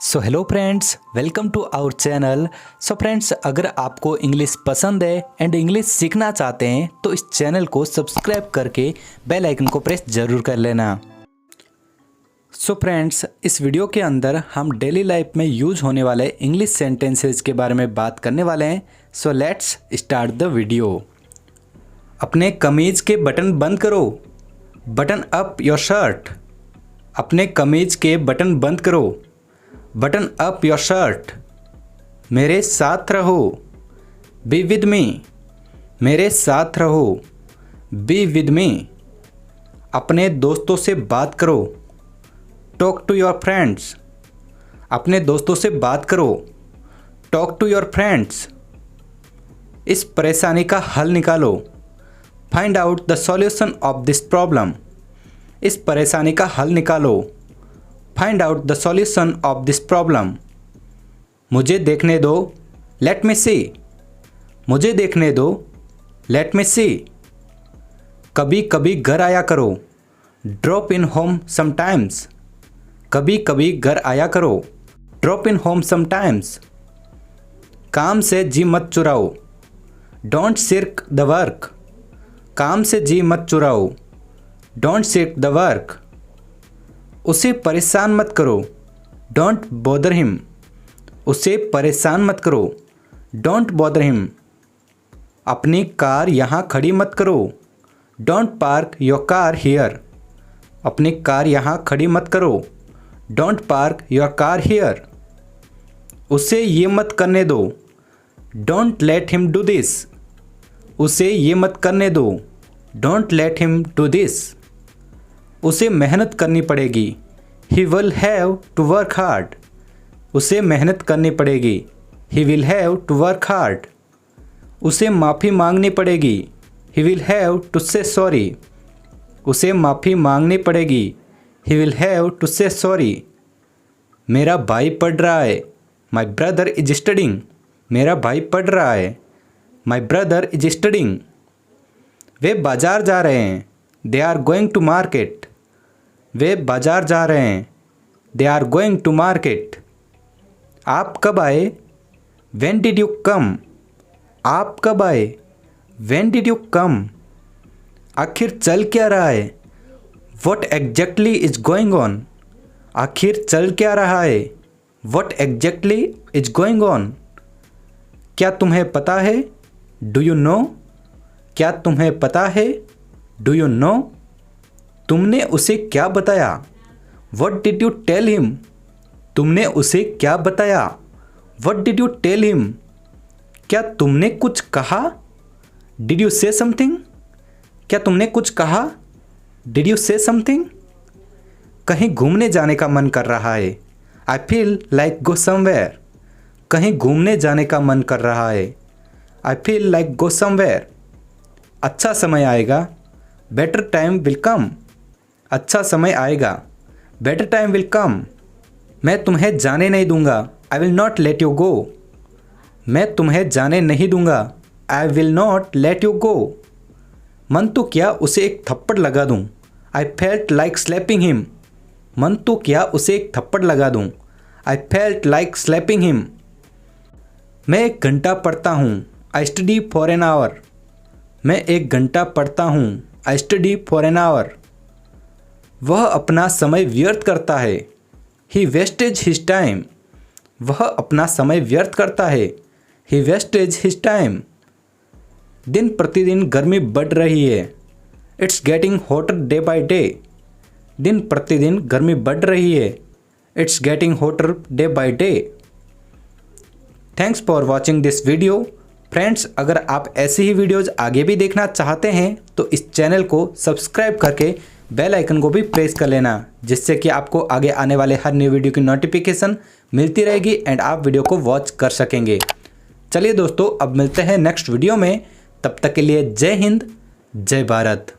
So hello friends, welcome to our channel. So friends, अगर आपको English पसंद है एंड इंग्लिश सीखना चाहते हैं तो इस चैनल को सब्सक्राइब करके बेल आइकन को प्रेस ज़रूर कर लेना। सो फ्रेंड्स, इस वीडियो के अंदर हम डेली लाइफ में यूज होने वाले इंग्लिश सेंटेंसेस के बारे में बात करने वाले हैं। So let's start the video. अपने कमीज के बटन बंद करो, बटन अप योर शर्ट। अपने कमीज के बटन बंद करो, बटन अप योर शर्ट। मेरे साथ रहो, बी विद मी। मेरे साथ रहो, बी विद मी। अपने दोस्तों से बात करो, टॉक टू योर फ्रेंड्स। अपने दोस्तों से बात करो, टॉक टू योर फ्रेंड्स। इस परेशानी का हल निकालो, find out the solution of this problem. इस परेशानी का हल निकालो, find out the solution of this problem. मुझे देखने दो, लेट मी सी। मुझे देखने दो, लेट मी सी। कभी कभी घर आया करो, ड्रॉप इन होम समटाइम्स। कभी कभी घर आया करो, ड्रॉप इन होम समटाइम्स। काम से जी मत चुराओ, डोंट शिर्क द वर्क। काम से जी मत चुराओ, डोंट शिर्क द वर्क। उसे परेशान मत करो, डोंट बॉदर हिम। उसे परेशान मत करो, डोंट बॉदर हिम। अपनी कार यहाँ खड़ी मत करो, don't park your car here. अपनी कार यहाँ खड़ी मत करो, don't park your car here. उसे ये मत करने दो, don't let him do this. उसे ये मत करने दो, don't let him do this. उसे मेहनत करनी पड़ेगी, he will have to work hard. उसे मेहनत करनी पड़ेगी, he will have to work hard. उसे माफ़ी मांगनी पड़ेगी, ही विल हैव टू से सॉरी। उसे माफ़ी मांगनी पड़ेगी, ही विल हैव टू से सॉरी। मेरा भाई पढ़ रहा है, माई ब्रदर इज स्टडिंग। मेरा भाई पढ़ रहा है, माई ब्रदर इज स्टडिंग। वे बाजार जा रहे हैं, they are going to market. वे बाजार जा रहे हैं, they are going to market. आप कब आए, व्हेन डिड यू कम। आप कब आए, व्हेन डिड यू कम। आखिर चल क्या रहा है, what exactly is going on. आखिर चल क्या रहा है, what exactly is going on. क्या तुम्हें पता है, डू यू नो। क्या तुम्हें पता है, डू यू नो। तुमने उसे क्या बताया, what did you tell him. तुमने उसे क्या बताया, what did you tell him. क्या तुमने कुछ कहा, डिड यू से समथिंग। क्या तुमने कुछ कहा, डिड यू से समथिंग। कहीं घूमने जाने का मन कर रहा है, I feel like go somewhere. कहीं घूमने जाने का मन कर रहा है, I feel like go somewhere. अच्छा समय आएगा, बेटर टाइम विल कम। अच्छा समय आएगा, बेटर टाइम विल कम। मैं तुम्हें जाने नहीं दूंगा, I will not let you go. मैं तुम्हें जाने नहीं दूंगा, I will not let you go. मन तो क्या उसे एक थप्पड़ लगा दूं, I felt like slapping him. मन तो क्या उसे एक थप्पड़ लगा दूं, I felt like slapping him. मैं 1 घंटा पढ़ता हूँ, I study for an hour. मैं 1 घंटा पढ़ता हूँ, I study for an hour. वह अपना समय व्यर्थ करता है, ही वेस्टेज हिज टाइम। वह अपना समय व्यर्थ करता है, ही वेस्टेज हिज टाइम। दिन प्रतिदिन गर्मी बढ़ रही है, it's getting hotter day by day. दिन प्रतिदिन गर्मी बढ़ रही है, it's getting hotter day by day. Thanks for watching this video. Friends, अगर आप ऐसी ही वीडियोज़ आगे भी देखना चाहते हैं तो इस चैनल को सब्सक्राइब करके बेल आइकन को भी प्रेस कर लेना, जिससे कि आपको आगे आने वाले हर न्यू वीडियो की नोटिफिकेशन मिलती रहेगी एंड आप वीडियो को वॉच कर सकेंगे। चलिए दोस्तों, अब मिलते हैं नेक्स्ट वीडियो में। तब तक के लिए जय हिंद, जय भारत।